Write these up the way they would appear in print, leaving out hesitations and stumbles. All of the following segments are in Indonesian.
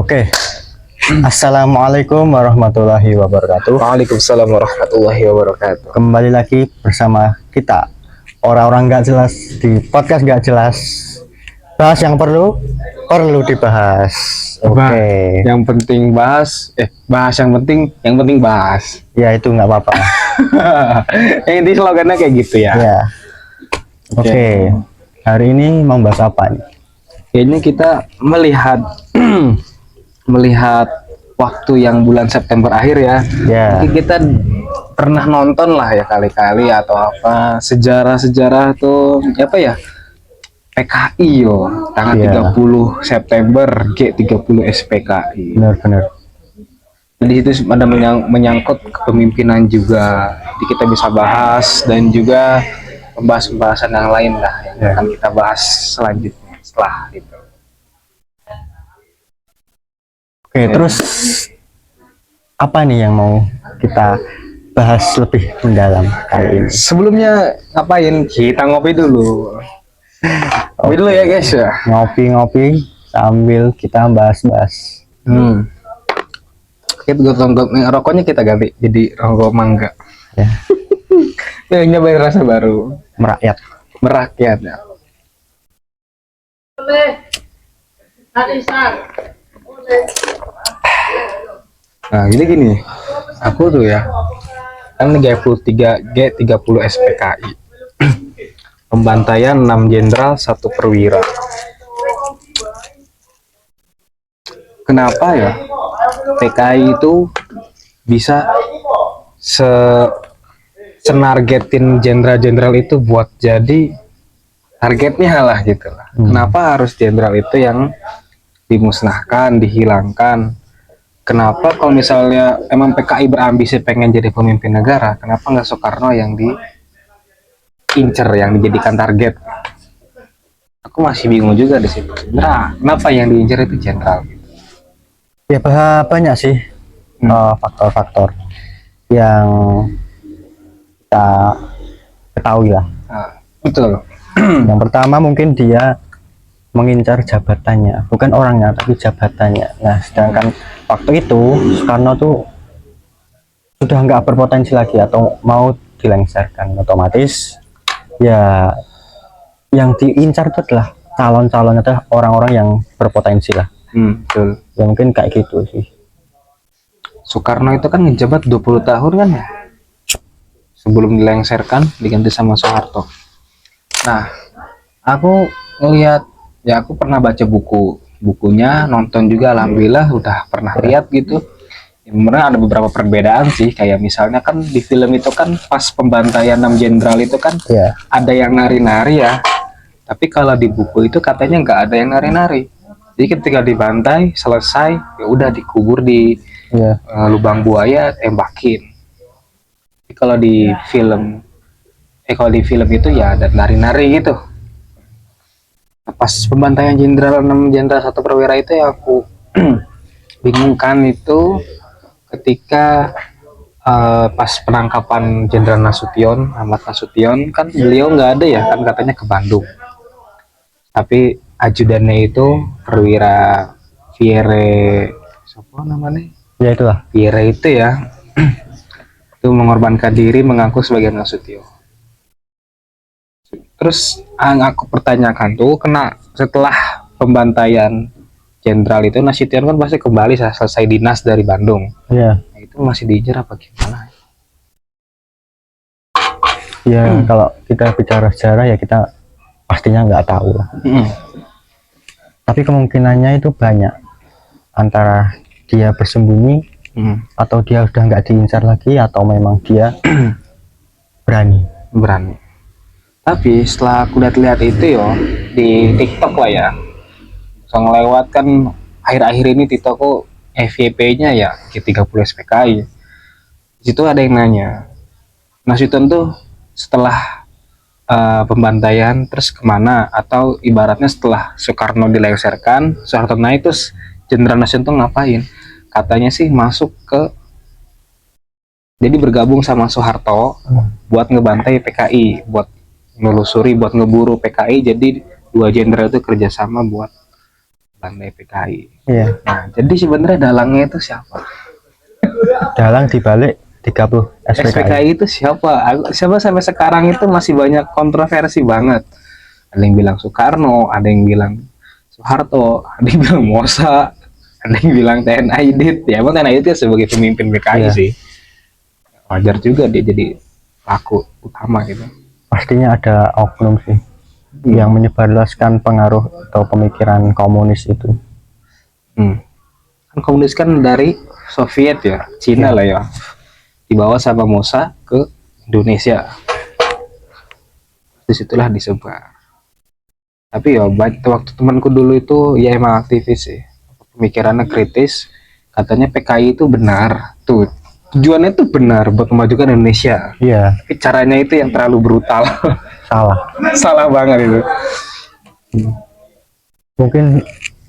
Oke. Assalamualaikum warahmatullahi wabarakatuh. Waalaikumsalam warahmatullahi wabarakatuh. Kembali lagi bersama kita orang-orang nggak jelas di podcast nggak jelas. Bahas yang perlu dibahas. Oke. Yang penting bahas, bahas yang penting bahas. Ya itu nggak apa-apa. Ini slogannya kayak gitu ya. Ya. Oke. Hari ini mau bahas apa nih? Kayaknya kita melihat waktu yang bulan September akhir ya. Ya. Mungkin kita pernah nonton lah ya kali-kali atau apa sejarah-sejarah tuh apa ya? PKI tanggal 30 September G30 SPKI. Benar-benar. Jadi itu ada menyangkut kepemimpinan juga. Jadi kita bisa bahas dan juga pembahasan yang lain lah yang akan kita bahas selanjutnya setelah itu. Oke, terus apa nih yang mau kita bahas lebih mendalam kali ini? Sebelumnya ngapain? Kita ngopi dulu. Ngopi dulu ya guys ya. Ngopi-ngopi sambil kita bahas-bahas. Rokoknya kita ganti jadi rokok mangga. Ya. Ya nyobain rasa baru. Merakyat ya. Nah jadi gini, aku tuh ya kan G30 SPKI. Pembantaian 6 jenderal 1 perwira. Kenapa ya PKI itu bisa senargetin jenderal-jenderal itu buat jadi targetnya lah gitu lah. Kenapa harus jenderal itu yang dimusnahkan, dihilangkan? Kenapa kalau misalnya emang PKI berambisi pengen jadi pemimpin negara, kenapa nggak Soekarno yang diincer, yang dijadikan target? Aku masih bingung juga di situ. Nah, kenapa yang diincer itu jenderal? Ya banyak sih faktor-faktor yang kita ketahui lah. Nah, betul. Yang pertama mungkin dia mengincar jabatannya, bukan orangnya tapi jabatannya. Nah, sedangkan waktu itu Soekarno tuh sudah nggak berpotensi lagi atau mau dilengsarkan, otomatis ya yang diincar itu adalah calon-calon adalah orang-orang yang berpotensi lah. Betul. Ya mungkin kayak gitu sih. Soekarno itu kan ngejabat 20 tahun kan ya, sebelum dilengsarkan diganti sama Soeharto. Nah, aku ngelihat ya, aku pernah baca bukunya, nonton juga, alhamdulillah udah pernah lihat gitu. Sebenarnya ada beberapa perbedaan sih, kayak misalnya kan di film itu kan pas pembantaian 6 jenderal itu kan ada yang nari-nari ya, tapi kalau di buku itu katanya nggak ada yang nari-nari. Jadi ketika dibantai selesai ya udah dikubur di lubang buaya, tembakin. Tapi kalau di film itu ya ada nari-nari gitu. Pas pembantaian jenderal 6 jenderal 1 perwira itu ya aku bingungkan itu ketika pas penangkapan Jenderal Nasution, Ahmad Nasution, kan beliau nggak ada ya, kan katanya ke Bandung. Tapi ajudannya itu perwira Pierre, siapa namanya? Ya itulah. Pierre itu ya, itu mengorbankan diri mengaku sebagai Nasution. Terus yang aku pertanyakan tuh, setelah pembantaian jenderal itu Nasution kan pasti kembali selesai dinas dari Bandung. Iya. Nah, itu masih diincar apa gimana? Ya kalau kita bicara sejarah ya kita pastinya nggak tahu lah. Tapi kemungkinannya itu banyak, antara dia bersembunyi atau dia udah nggak diincar lagi atau memang dia berani. Tapi setelah aku lihat-lihat itu di TikTok lah ya, so ngelewat kan akhir-akhir ini TikTokku FYP-nya ya G30 SPKI. Di situ ada yang nanya, Nasution tuh setelah pembantaian terus kemana, atau ibaratnya setelah Soekarno dilengsarkan, Soeharto naik, terus Jenderal Nasution tuh ngapain? Katanya sih jadi bergabung sama Soeharto buat ngebantai PKI, buat nelusuri, buat ngeburu PKI. Jadi 2 jenderal itu kerjasama buat Bandai PKI. Iya. Nah, jadi sebenarnya dalangnya itu siapa? Dalang dibalik 30 SPKI. SPKI itu siapa? Siapa sampai sekarang itu masih banyak kontroversi banget. Ada yang bilang Soekarno, ada yang bilang Soeharto, ada yang bilang Mosa, ada yang bilang TN Aidit. Ya emang TN Aidit ya sebagai pemimpin PKI Iya. sih. Wajar juga dia jadi pelaku utama gitu. Pastinya ada oknum sih yang menyebarluaskan pengaruh atau pemikiran komunis itu. Kan komunis kan dari Soviet ya, Cina lah ya, dibawa sama Mosa ke Indonesia. Disitulah disebar. Tapi ya waktu temanku dulu itu ya emang aktivis sih, pemikirannya kritis, katanya PKI itu benar tuh, tujuannya itu benar buat memajukan Indonesia. Iya. Tapi caranya itu yang terlalu brutal. Salah. Salah banget itu. Mungkin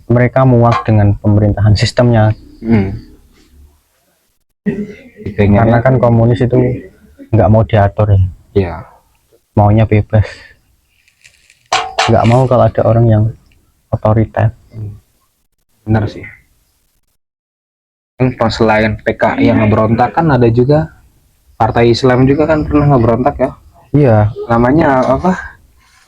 mereka muak dengan pemerintahan sistemnya. Karena kan komunis itu nggak mau diatur ya. Iya. Maunya bebas. Nggak mau kalau ada orang yang otoriter. Benar sih. Pas selain PKI yang ngeberontak kan ada juga partai Islam juga kan pernah ngeberontak ya. Iya. Namanya apa?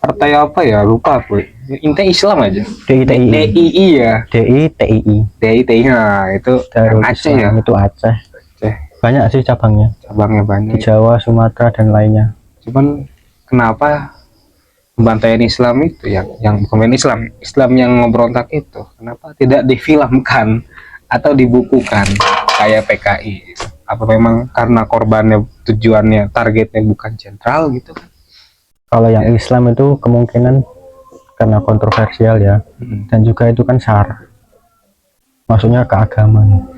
Partai apa ya? Lupa aku. Intinya Islam aja. DITII. DII ya. DITII. DITI. Nah, itu Darul Aceh ya. Islam, itu Aceh. Aceh. Banyak sih cabangnya. Cabangnya Di banyak. Jawa, Sumatera dan lainnya. Cuman kenapa pembantaian Islam itu yang bukan Islam yang ngeberontak itu kenapa tidak difilmkan atau dibukukan kayak PKI? Apa memang karena korbannya tujuannya targetnya bukan jenderal gitu? Kalau yang Islam itu kemungkinan karena kontroversial ya, dan juga itu kan SAR, maksudnya keagamaan.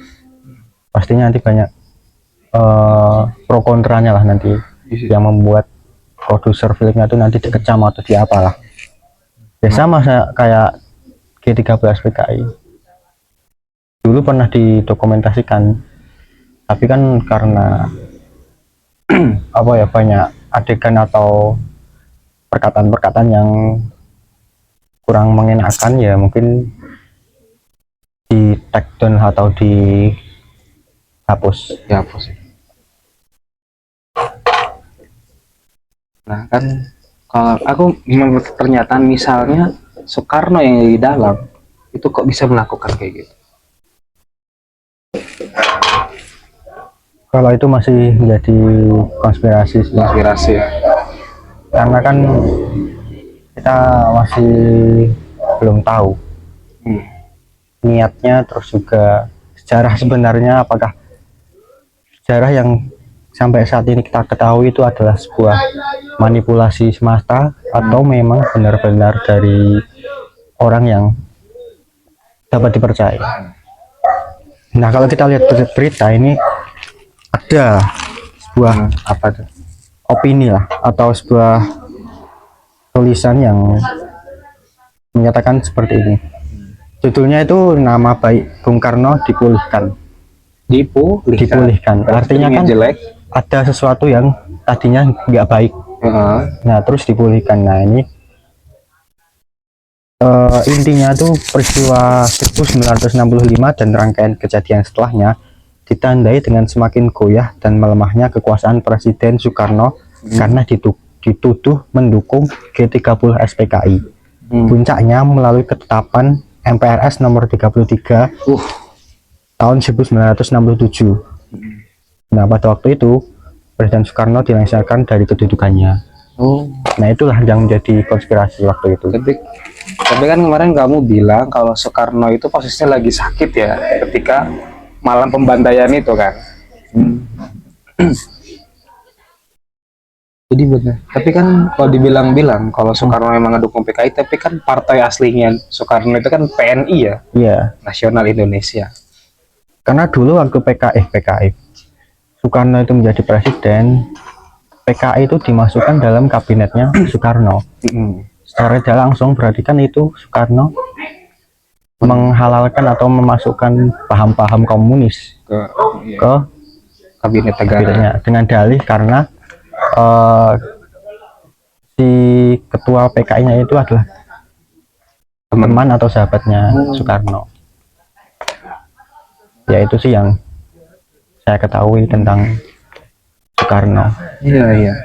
Pastinya nanti banyak pro kontranya lah nanti, yang membuat produser filmnya itu nanti dikecam atau di apalah. Ya sama kayak G13 PKI. Dulu pernah didokumentasikan, tapi kan karena apa ya, banyak adegan atau perkataan-perkataan yang kurang mengenakan, ya mungkin di take down atau dihapus. Dihapus. Nah kan kalau aku menurut pernyataan misalnya Soekarno yang di dalam itu kok bisa melakukan kayak gitu? Kalau itu masih menjadi konspirasi sih. Konspirasi ya. Karena kan kita masih belum tahu niatnya, terus juga sejarah sebenarnya, apakah sejarah yang sampai saat ini kita ketahui itu adalah sebuah manipulasi semata atau memang benar-benar dari orang yang dapat dipercaya. Nah, kalau kita lihat berita ini ada sebuah Apa tuh? opini lah atau sebuah tulisan yang menyatakan seperti ini. Judulnya itu nama baik Bung Karno dipulihkan. Dipulihkan. Artinya kan jelek. ada sesuatu yang tadinya nggak baik. Nah, terus dipulihkan. Nah, ini intinya tuh peristiwa 1965 dan rangkaian kejadian setelahnya ditandai dengan semakin goyah dan melemahnya kekuasaan Presiden Soekarno karena dituduh mendukung G30 SPKI. Puncaknya melalui ketetapan MPRS nomor 33 tahun 1967. Nah, pada waktu itu Presiden Soekarno dilengsarkan dari kedudukannya. Nah, itulah yang menjadi konspirasi waktu itu. Tapi kan kemarin kamu bilang kalau Soekarno itu posisinya lagi sakit ya ketika malam pembantaian itu kan. Jadi benar. Tapi kan kalau dibilang-bilang kalau Soekarno memang ngedukung PKI, tapi kan partai aslinya Soekarno itu kan PNI ya. Iya. Nasional Indonesia. Karena dulu waktu PKI Soekarno itu menjadi presiden, PKI itu dimasukkan dalam kabinetnya Soekarno. Secara tidak langsung berarti kan itu Soekarno menghalalkan atau memasukkan paham-paham komunis ke kabinet kabinetnya dengan dalih karena si ketua PKI-nya itu adalah teman atau sahabatnya Soekarno. Ya itu sih yang saya ketahui tentang Soekarno. Iya.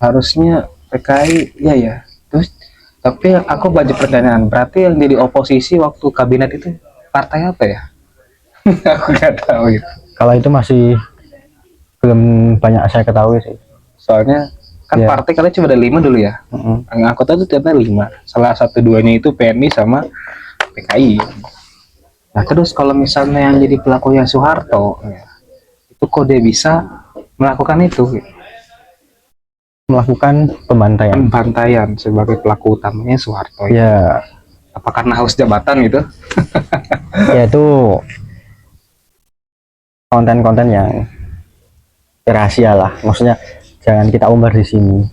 Harusnya PKI ya. Terus tapi aku baca pertanyaan, berarti yang jadi oposisi waktu kabinet itu partai apa ya? Aku nggak tahu itu. Kalau itu masih belum banyak saya ketahui sih. Soalnya kan Iya. partai kalian cuma ada 5 dulu ya. Yang aku tahu itu ternyata 5. Salah satu duanya itu PNI sama PKI. Nah terus kalau misalnya yang jadi pelakunya Soeharto, ya, itu kok dia bisa melakukan itu? Melakukan pembantaian. Pembantaian sebagai pelaku utamanya Soeharto. Ya, Apa karena haus jabatan gitu? ya itu konten-konten yang rahasia lah. Maksudnya jangan kita umbar di sini.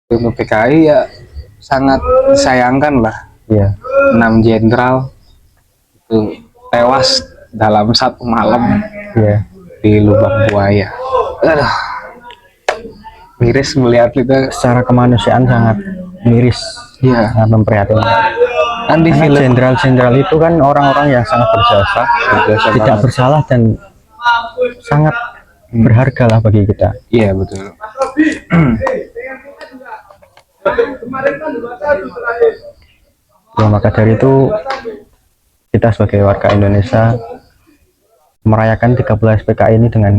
Untuk PKI ya sangat disayangkan lah. Ya, 6 jenderal itu tewas dalam satu malam ya. di lubang buaya. Aduh, miris melihat itu. Secara kemanusiaan sangat miris, Ya, sangat memprihatinkan. kan di Karena film jenderal-jenderal itu kan orang-orang yang sangat berjasa, tidak banget. bersalah dan sangat berharga lah bagi kita. Iya betul. Ya, maka dari itu kita sebagai warga Indonesia merayakan 13 PKI ini dengan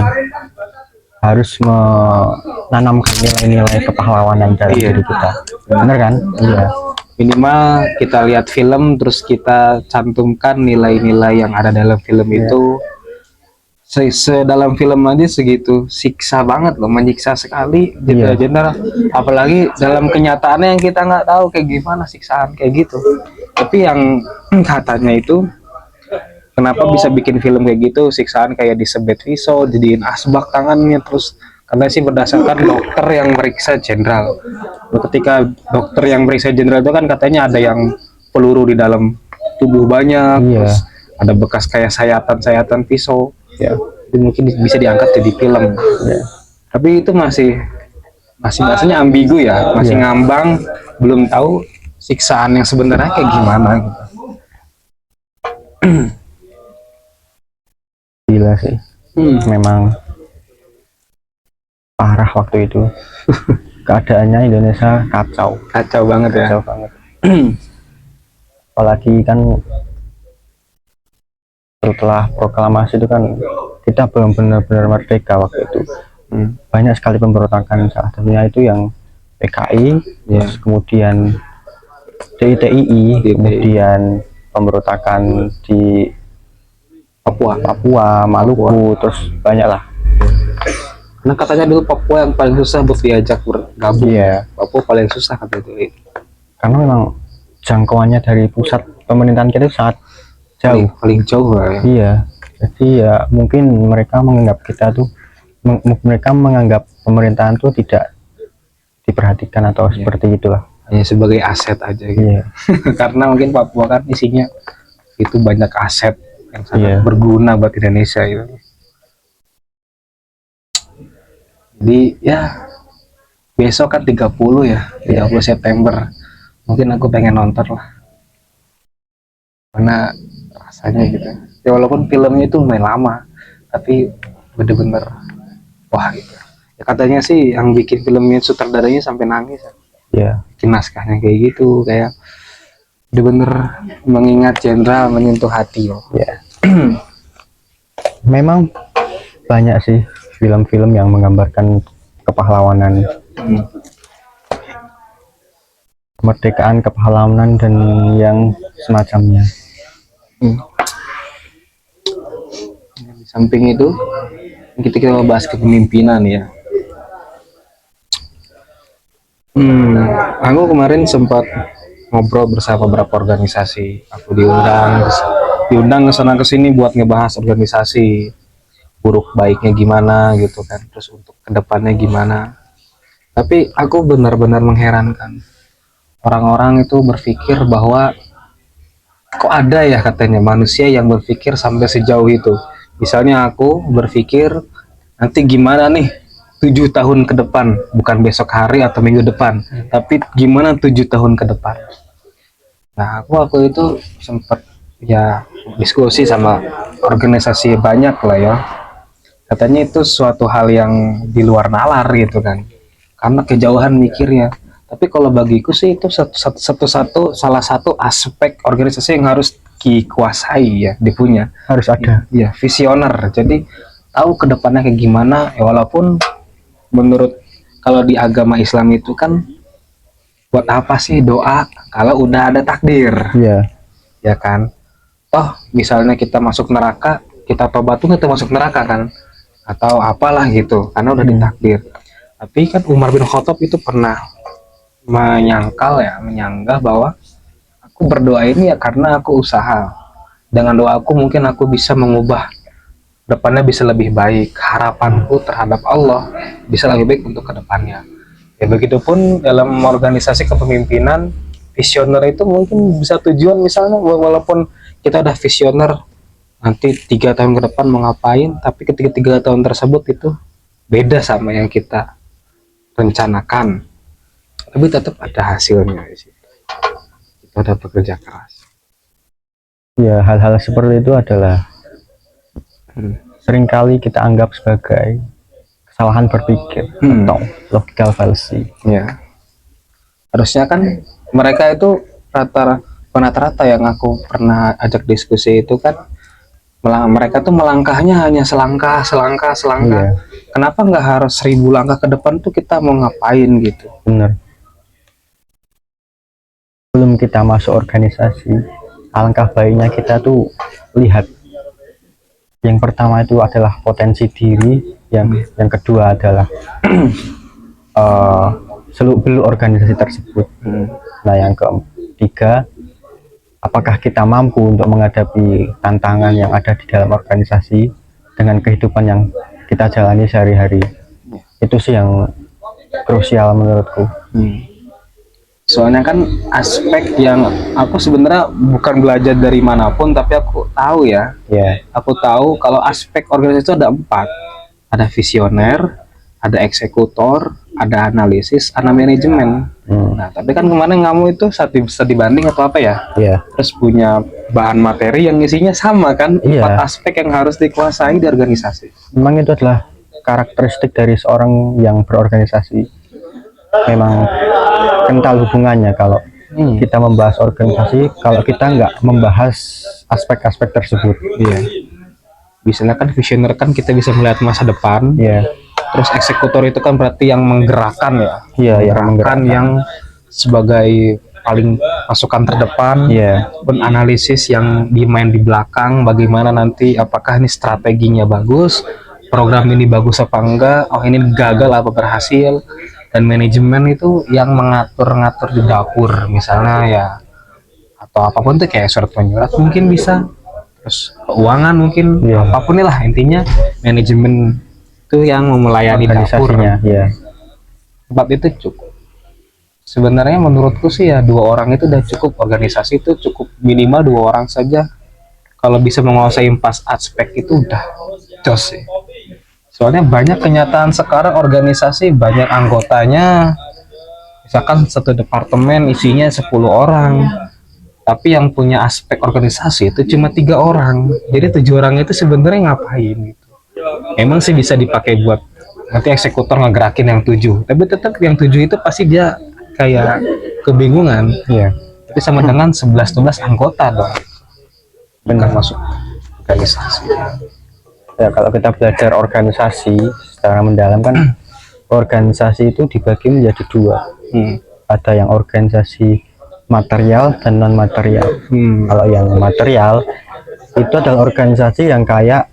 harus menanamkan nilai-nilai kepahlawanan dalam Iya. diri kita. Benar kan? Iya. Minimal kita lihat film terus kita cantumkan nilai-nilai yang ada dalam film itu. Dalam film aja segitu siksa banget loh, menyiksa sekali gitu Iya. jenderal. Apalagi dalam kenyataannya yang kita nggak tahu kayak gimana siksaan kayak gitu. Tapi yang katanya itu kenapa bisa bikin film kayak gitu, siksaan kayak disebet pisau, jadiin asbak tangannya, terus karena sih berdasarkan dokter yang meriksa jenderal. Ketika dokter yang meriksa jenderal itu kan katanya ada yang peluru di dalam tubuh banyak, Iya. terus ada bekas kayak sayatan-sayatan pisau. Ya. Itu mungkin bisa diangkat jadi film. Ya. Tapi itu masih ambigu ya, masih Iya. ngambang, belum tahu siksaan yang sebenarnya kayak gimana gitu. Gila sih. Memang parah waktu itu. Keadaannya Indonesia kacau, Kacau banget ya. kacau banget. Apalagi kan setelah proklamasi itu kan kita belum benar-benar merdeka waktu itu. Banyak sekali pemberontakan, salah satunya itu yang PKI, terus kemudian DITII, kemudian pemberontakan di Papua, Maluku, terus banyak lah. Karena katanya dulu Papua yang paling susah buat diajak bergabung. Iya. Papua paling susah katanya. Karena memang jangkauannya dari pusat pemerintahan kita itu sangat jauh. Paling jauh lah ya. Iya. Jadi ya mungkin mereka menganggap kita tuh mereka menganggap pemerintahan tuh tidak diperhatikan atau seperti itulah. Hanya sebagai aset aja gitu. Iya. Karena mungkin Papua kan isinya itu banyak aset yang sangat Iya. berguna buat Indonesia gitu. Jadi ya besok kan 30 ya, 30 September. Mungkin aku pengen nonton lah. Karena rasanya gitu. Ya walaupun filmnya itu lumayan lama, tapi bener-bener wah gitu. Ya katanya sih yang bikin filmnya sutradaranya sampai nangis. Iya. Bikin naskahnya kayak gitu, kayak bener-bener mengingat jenderal, menyentuh hati loh. Ya. Memang banyak sih film-film yang menggambarkan kepahlawanan, kemerdekaan, kepahlawanan dan yang semacamnya. Di samping itu kita bahas kepemimpinan ya. Aku kemarin sempat ngobrol bersama beberapa organisasi. Aku diundang ke sana ke sini buat ngebahas organisasi, buruk baiknya gimana gitu kan, terus untuk kedepannya gimana. Tapi aku benar-benar mengherankan orang-orang itu berpikir bahwa kok ada ya katanya manusia yang berpikir sampai sejauh itu. Misalnya aku berpikir nanti gimana nih 7 tahun ke depan, bukan besok hari atau minggu depan, tapi gimana 7 tahun ke depan. Nah, aku itu sempat ya diskusi sama organisasi banyak lah ya. Katanya itu suatu hal yang di luar nalar gitu kan, karena kejauhan mikirnya. Tapi kalau bagiku sih itu salah satu aspek organisasi yang harus dikuasai ya, dipunya. Harus ada. Ya, visioner. Jadi tahu ke depannya kayak gimana. Ya, walaupun menurut kalau di agama Islam itu kan buat apa sih doa kalau udah ada takdir, Iya. ya kan? Toh misalnya kita masuk neraka, kita tobat tuh kita masuk neraka kan, atau apalah gitu, karena udah ditakdir. Tapi kan Umar bin Khattab itu pernah menyanggah bahwa aku berdoa ini ya karena aku usaha. Dengan doaku mungkin aku bisa mengubah depannya bisa lebih baik. Harapanku terhadap Allah bisa lebih baik untuk kedepannya. Ya begitupun dalam organisasi kepemimpinan, visioner itu mungkin bisa tujuan misalnya walaupun kita udah visioner nanti 3 tahun ke depan mau ngapain, tapi ketika 3 tahun tersebut itu beda sama yang kita rencanakan, tapi tetap ada hasilnya di situ. Kita udah bekerja keras. Ya, hal-hal seperti itu adalah seringkali kita anggap sebagai kesalahan berpikir atau logical fallacy. Ya, harusnya kan mereka itu rata-rata yang aku pernah ajak diskusi itu kan mereka tuh melangkahnya hanya selangkah. Iya. Kenapa nggak harus 1000 langkah ke depan tuh kita mau ngapain gitu? Bener. Sebelum kita masuk organisasi, alangkah baiknya kita tuh lihat. Yang pertama itu adalah potensi diri, yang kedua adalah seluk-beluk organisasi tersebut. Nah, yang ketiga, apakah kita mampu untuk menghadapi tantangan yang ada di dalam organisasi dengan kehidupan yang kita jalani sehari-hari. Itu sih yang krusial menurutku. Soalnya kan aspek yang aku sebenarnya bukan belajar dari manapun, tapi aku tahu ya. Aku tahu kalau aspek organisasi itu ada 4. Ada visioner, ada eksekutor, ada analisis, ada manajemen. Nah, tapi kan kemarin kamu itu bisa dibanding atau apa ya? Terus punya bahan materi yang isinya sama kan? 4 aspek yang harus dikuasai di organisasi. Memang itu adalah karakteristik dari seorang yang berorganisasi. Memang kental hubungannya kalau kita membahas organisasi, kalau kita nggak membahas aspek-aspek tersebut. Biasanya kan visioner kan kita bisa melihat masa depan. Terus eksekutor itu kan berarti yang menggerakkan ya. Menggerakkan yang sebagai paling pasukan terdepan. Dan analisis yang dimain di belakang, bagaimana nanti apakah ini strateginya bagus, program ini bagus apa enggak, oh ini gagal apa berhasil. Dan manajemen itu yang mengatur-ngatur di dapur misalnya ya, atau apapun tuh kayak surat menyurat mungkin bisa, terus keuangan mungkin, apapun lah intinya manajemen itu yang melayani dapurnya. 4 itu cukup. Sebenarnya menurutku sih ya 2 orang itu udah cukup. Organisasi itu cukup minimal 2 orang saja. Kalau bisa menguasai 4 aspek itu udah jos sih. Soalnya banyak kenyataan sekarang organisasi banyak anggotanya, misalkan satu departemen isinya 10 orang, tapi yang punya aspek organisasi itu cuma 3 orang. Jadi 7 orang itu sebenarnya ngapain gitu? Emang sih bisa dipakai buat nanti eksekutor ngegerakin yang 7, tapi tetap yang 7 itu pasti dia kayak kebingungan. Tapi sama dengan 11-12 anggota dong, benar masuk organisasi. Ya, kalau kita belajar organisasi secara mendalam kan organisasi itu dibagi menjadi 2. Ada yang organisasi material dan non material. Kalau yang material itu adalah organisasi yang kayak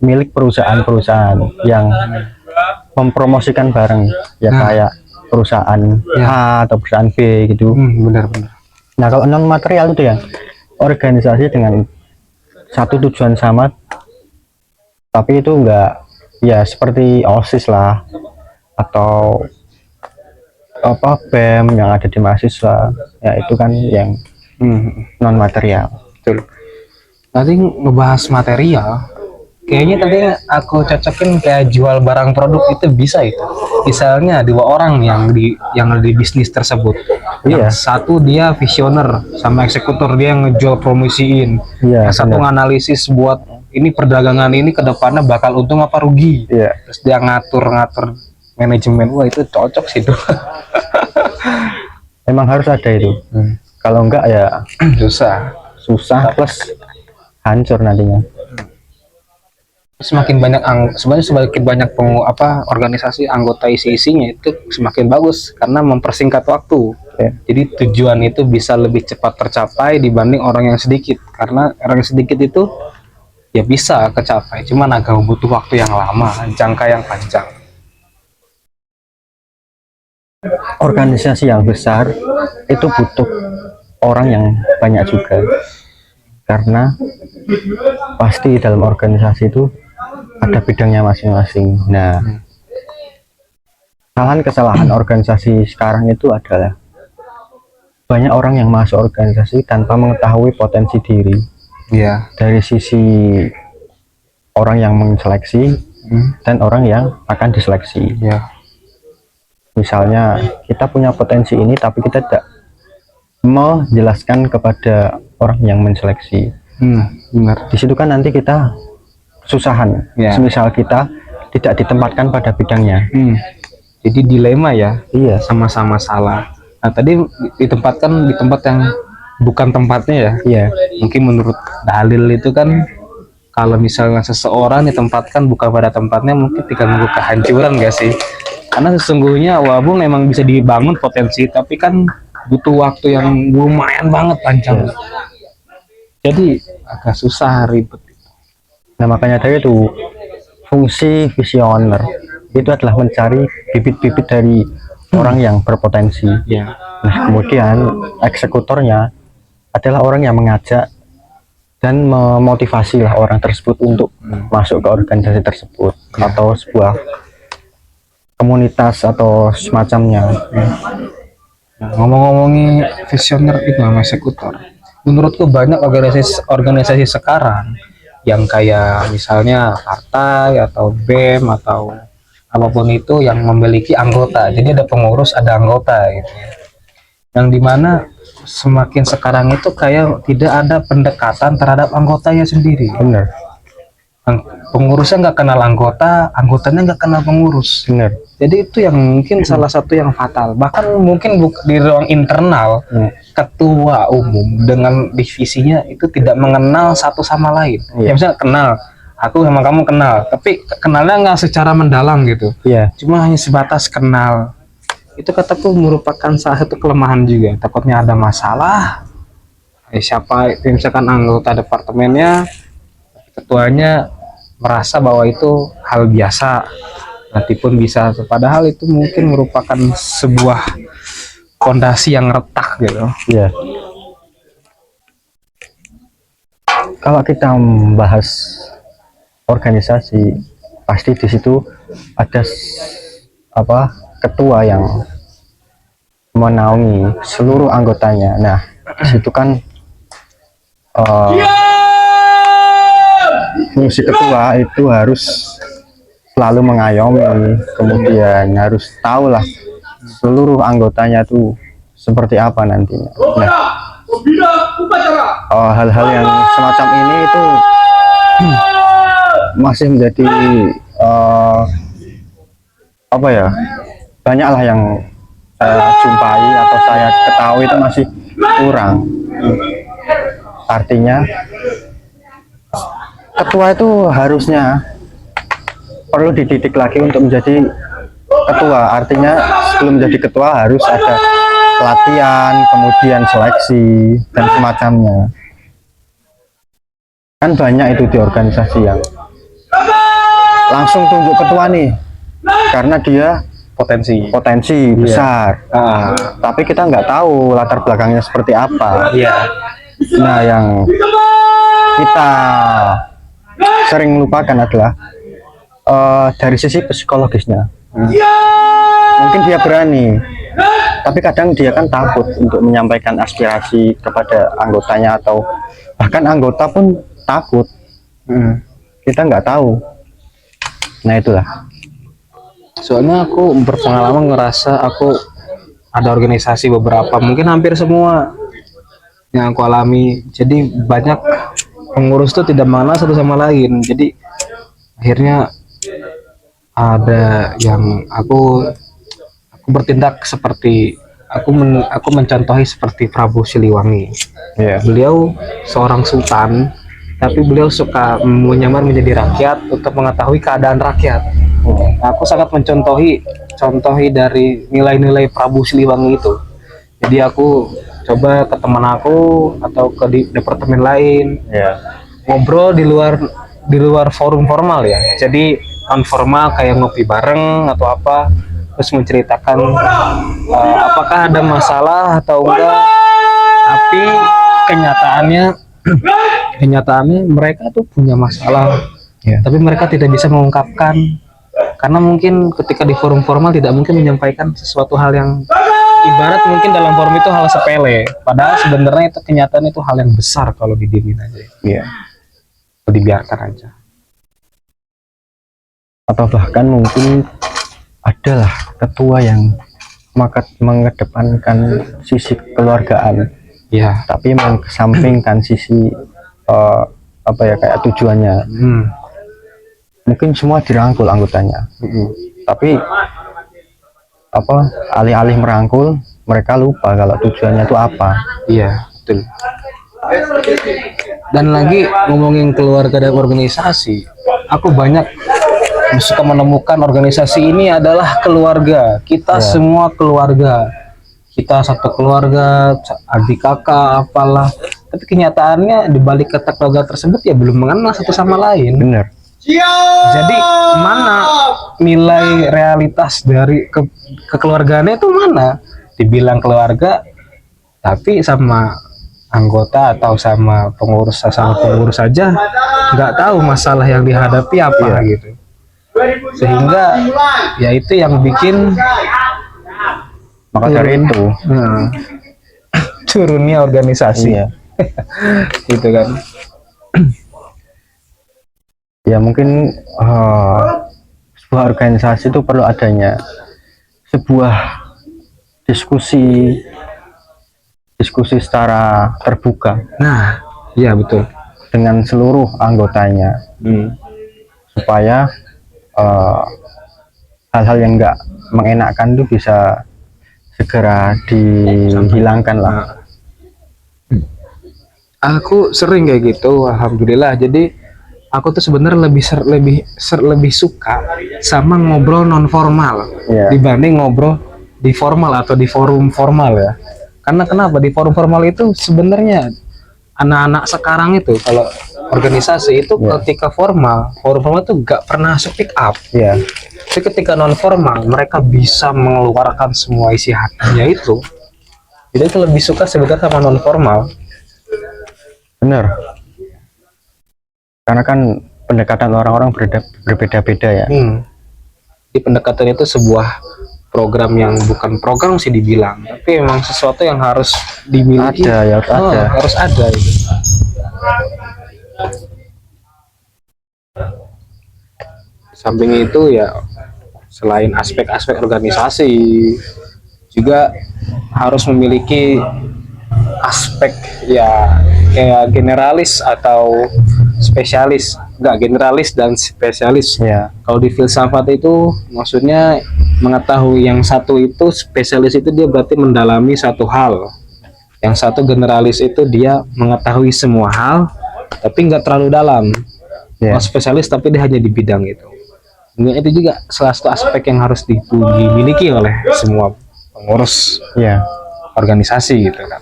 milik perusahaan-perusahaan yang mempromosikan bareng ya, kayak perusahaan A atau perusahaan B gitu. Benar-benar. Nah, kalau non material itu ya organisasi dengan satu tujuan sama, tapi itu enggak ya seperti OSIS lah atau apa BEM yang ada di mahasiswa ya, itu kan yang non material. Betul. Nanti ngebahas material, kayaknya tadi aku cocokin kayak jual barang produk itu bisa itu. Misalnya 2 orang yang di bisnis tersebut. Iya. Yang satu dia visioner sama eksekutor, dia yang ngejual promosiin. Iya, Yang satu benar. nganalisis buat ini perdagangan ini ke depannya bakal untung apa rugi. Iya. Terus dia ngatur-ngatur manajemen. Wah, itu cocok sih itu. Emang harus ada itu. Kalau enggak ya susah plus hancur nantinya. Semakin banyak sebenarnya semakin banyak organisasi anggota isi-isinya itu semakin bagus karena mempersingkat waktu. Ya. Jadi tujuan itu bisa lebih cepat tercapai dibanding orang yang sedikit, karena orang yang sedikit itu ya bisa kecapai, cuman agak butuh waktu yang lama, jangka yang panjang. Organisasi yang besar itu butuh orang yang banyak juga, karena pasti dalam organisasi itu ada bidangnya masing-masing. Nah, kesalahan organisasi sekarang itu adalah banyak orang yang masuk organisasi tanpa mengetahui potensi diri. Iya. Dari sisi orang yang menseleksi dan orang yang akan diseleksi. Iya. Misalnya kita punya potensi ini tapi kita tidak menjelaskan kepada orang yang menseleksi. Benar. Di situ kan nanti kita kesusahan. Ya. Misal kita tidak ditempatkan pada bidangnya. Jadi dilema ya. Iya. Sama-sama salah. Nah, tadi ditempatkan di tempat yang bukan tempatnya ya. Iya. Mungkin menurut dalil itu kan kalau misalnya seseorang ditempatkan bukan pada tempatnya, mungkin tinggal menunggu kehancuran gak sih? Karena sesungguhnya walaupun memang bisa dibangun potensi, tapi kan butuh waktu yang lumayan banget panjang. Jadi agak susah, ribet. Nah, makanya dari itu fungsi visioner itu adalah mencari bibit-bibit dari orang yang berpotensi. Ya. Nah, kemudian eksekutornya adalah orang yang mengajak dan memotivasi lah orang tersebut untuk masuk ke organisasi tersebut atau sebuah komunitas atau semacamnya. Nah, ngomong-ngomongin visioner itu nama eksekutor, menurutku banyak organisasi sekarang yang kayak misalnya partai atau BEM atau apapun itu yang memiliki anggota. Jadi ada pengurus, ada anggota gitu. Yang dimana semakin sekarang itu kayak tidak ada pendekatan terhadap anggotanya sendiri. Benar. Pengurusnya nggak kenal anggota, anggotanya nggak kenal pengurus. Benar. Jadi itu yang mungkin salah satu yang fatal. Bahkan mungkin di ruang internal, ketua umum dengan divisinya itu tidak mengenal satu sama lain. Ya misalnya kenal, aku sama kamu kenal, tapi kenalnya nggak secara mendalam gitu. Iya. Cuma hanya sebatas kenal. Itu kataku merupakan salah satu kelemahan juga. Takutnya ada masalah. Siapa misalkan anggota departemennya, ketuanya merasa bahwa itu hal biasa, nanti pun bisa, padahal itu mungkin merupakan sebuah fondasi yang retak gitu. Iya. Kalau kita membahas organisasi, pasti di situ ada ketua yang menaungi seluruh anggotanya. Nah, di situ kan fungsi ketua itu harus selalu mengayomi, kemudian harus tahulah seluruh anggotanya tuh seperti apa nantinya. Nah, hal-hal yang semacam ini itu masih menjadi banyaklah yang saya jumpai atau saya ketahui itu masih kurang. Artinya ketua itu harusnya perlu dididik lagi untuk menjadi ketua. Artinya sebelum menjadi ketua harus ada pelatihan, kemudian seleksi dan semacamnya. Kan banyak itu di organisasi yang langsung tunjuk ketua nih karena dia potensi besar. Tapi kita nggak tahu latar belakangnya seperti apa. Nah, yang kita sering lupakan adalah dari sisi psikologisnya. Mungkin dia berani, tapi kadang dia kan takut untuk menyampaikan aspirasi kepada anggotanya, atau bahkan anggota pun takut. kita nggak tahu. Nah itulah. Soalnya aku berpengalaman ngerasa aku ada organisasi beberapa, mungkin hampir semua yang aku alami. Jadi banyak pengurus tuh tidak mengenal satu sama lain. Jadi akhirnya ada yang aku bertindak seperti aku mencontohi seperti Prabu Siliwangi. Iya. Beliau seorang sultan, tapi beliau suka menyamar menjadi rakyat untuk mengetahui keadaan rakyat. Aku sangat contohi dari nilai-nilai Prabu Siliwangi itu. Jadi aku coba ke teman aku atau ke di departemen lain, Iya. ngobrol di luar forum formal ya. Jadi non formal kayak ngopi bareng atau apa, terus menceritakan apakah ada masalah atau enggak. Tapi kenyataannya mereka tuh punya masalah, Iya. tapi mereka tidak bisa mengungkapkan karena mungkin ketika di forum formal tidak mungkin menyampaikan sesuatu hal yang ibarat mungkin dalam forum itu hal sepele, padahal sebenarnya itu kenyataan itu hal yang besar kalau didiemin aja, Iya. atau dibiarkan aja. Atau bahkan mungkin adalah ketua yang mengedepankan sisi keluargaan, Ya, tapi mengesampingkan sisi apa ya, kayak tujuannya. Mungkin semua dirangkul anggotanya, tapi apa, alih-alih merangkul mereka lupa kalau tujuannya itu apa. iya betul. Dan lagi ngomongin keluarga dan organisasi, aku banyak suka menemukan organisasi ini adalah keluarga. Kita Ya. semua keluarga. Kita satu keluarga, adik kakak apalah. Tapi kenyataannya di balik kata keluarga tersebut ya belum mengenal satu sama lain. Bener. Jadi mana nilai realitas dari kekeluargaannya itu mana? Dibilang keluarga, tapi sama anggota atau sama pengurus saja nggak tahu masalah yang dihadapi apa gitu. Sehingga ya itu yang bikin Maka dari itu turunnya organisasi. iya, Gitu kan. ya mungkin sebuah organisasi itu perlu adanya sebuah diskusi secara terbuka Nah, iya betul. dengan seluruh anggotanya, supaya hal-hal yang enggak mengenakan itu bisa segera dihilangkan lah. Aku sering kayak gitu, alhamdulillah. Jadi aku tuh sebenarnya lebih suka sama ngobrol non formal dibanding ngobrol di formal atau di forum formal ya. Karena kenapa? Di forum formal itu sebenarnya anak-anak sekarang itu kalau organisasi itu ketika forum formal itu nggak pernah speak up. Tapi ketika non formal mereka bisa mengeluarkan semua isi hatinya itu. Jadi itu lebih suka sebenarnya sama non formal. Bener. Karena kan pendekatan orang-orang berbeda-beda ya. Di pendekatan itu sebuah program yang bukan program sih dibilang, tapi memang sesuatu yang harus dimiliki. Harus ada itu. Samping itu ya selain aspek-aspek organisasi juga harus memiliki aspek ya kayak generalis atau spesialis. Enggak, generalis dan spesialis. Kalau di filsafat itu maksudnya mengetahui, yang satu itu spesialis itu dia berarti mendalami satu hal, yang satu generalis itu dia mengetahui semua hal tapi nggak terlalu dalam. Spesialis tapi dia hanya di bidang itu. Mungkin itu juga salah satu aspek yang harus dimiliki oleh semua pengurus organisasi gitu kan.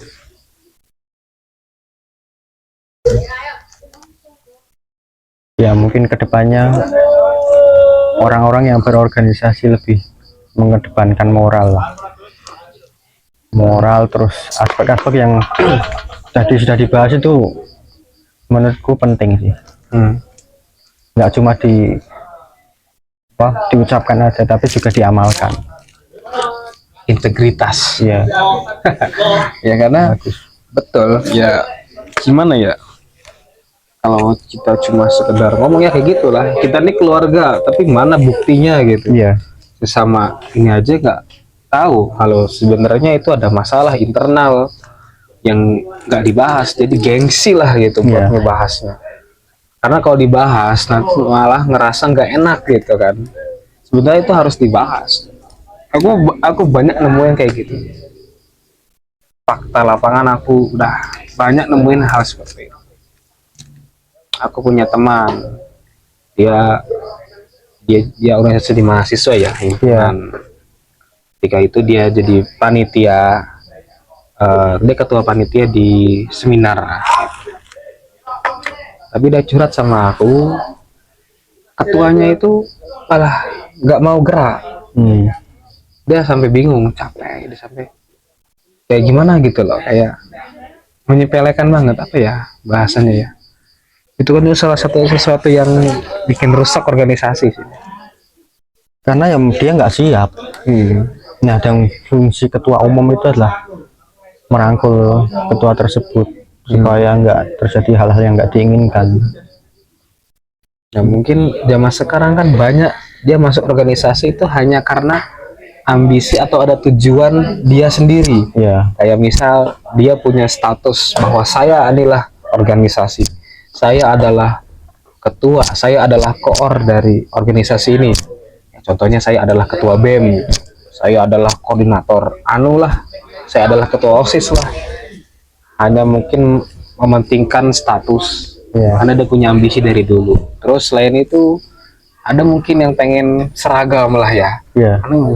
Ya mungkin kedepannya orang-orang yang berorganisasi lebih mengedepankan moral lah. Moral, terus aspek-aspek yang tadi sudah dibahas itu menurutku penting sih. Nggak cuma diucapkan aja, tapi juga diamalkan. Integritas. Ya Ya karena betul ya, gimana ya, Kalau kita cuma sekedar ngomong ya kayak gitulah, kita nih keluarga tapi mana buktinya gitu. Iya. Sesama ini aja nggak tahu kalau sebenarnya itu ada masalah internal yang nggak dibahas, jadi gengsi lah gitu buat Iya. ngebahasnya. Karena kalau dibahas nanti malah ngerasa nggak enak gitu kan. Sebenarnya itu harus dibahas. Aku banyak nemuin kayak gitu. Fakta lapangan aku udah banyak nemuin hal seperti itu. Aku punya teman, dia dia organisasi di mahasiswa ya, himpunan. Ketika itu dia jadi panitia, dia ketua panitia di seminar. Tapi dia curhat sama aku, ketuanya itu malah nggak mau gerak. Dia sampai bingung, capek, dia sampai kayak gimana gitu loh, kayak menyepelekan banget apa ya bahasanya ya. Itu kan salah satu sesuatu yang bikin rusak organisasi sih. Karena yang dia nggak siap. Nah, dan fungsi ketua umum itu adalah merangkul ketua tersebut supaya nggak terjadi hal-hal yang nggak diinginkan. Ya mungkin zaman sekarang kan banyak dia masuk organisasi itu hanya karena ambisi atau ada tujuan dia sendiri. Ya. Kayak misal dia punya status bahwa saya adalah organisasi, saya adalah ketua, saya adalah koor dari organisasi ini. Contohnya saya adalah ketua BEM, saya adalah koordinator anu lah, saya adalah ketua OSIS lah. Hanya mungkin mementingkan status, karena dia punya ambisi dari dulu. Terus selain itu ada mungkin yang pengen seragam lah ya.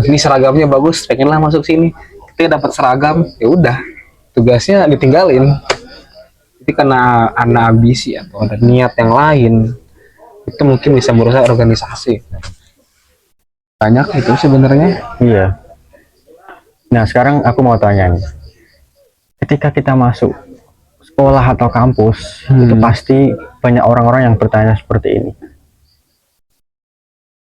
Ini seragamnya bagus, pengenlah masuk sini. Kita dapat seragam, ya udah tugasnya ditinggalin. Jadi karena ada ambisi atau ada niat yang lain, itu mungkin bisa merusak organisasi. Banyak itu sebenarnya. Iya. Nah, sekarang aku mau tanya nih. Ketika kita masuk sekolah atau kampus, itu pasti banyak orang-orang yang bertanya seperti ini.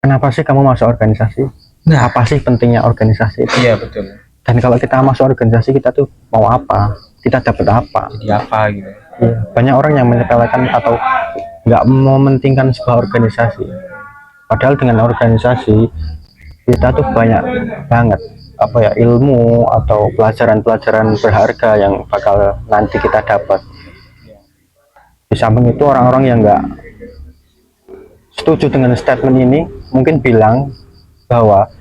Kenapa sih kamu masuk organisasi? Nah, apa sih pentingnya organisasi itu? iya betul. Dan kalau kita masuk organisasi, kita tuh mau apa? Kita dapat apa? Jadi apa gitu? Iya. Banyak orang yang menyepelekan atau nggak mementingkan sebuah organisasi. Padahal dengan organisasi kita tuh banyak banget apa ya, ilmu atau pelajaran-pelajaran berharga yang bakal nanti kita dapat. Di samping itu orang-orang yang nggak setuju dengan statement ini mungkin bilang bahwa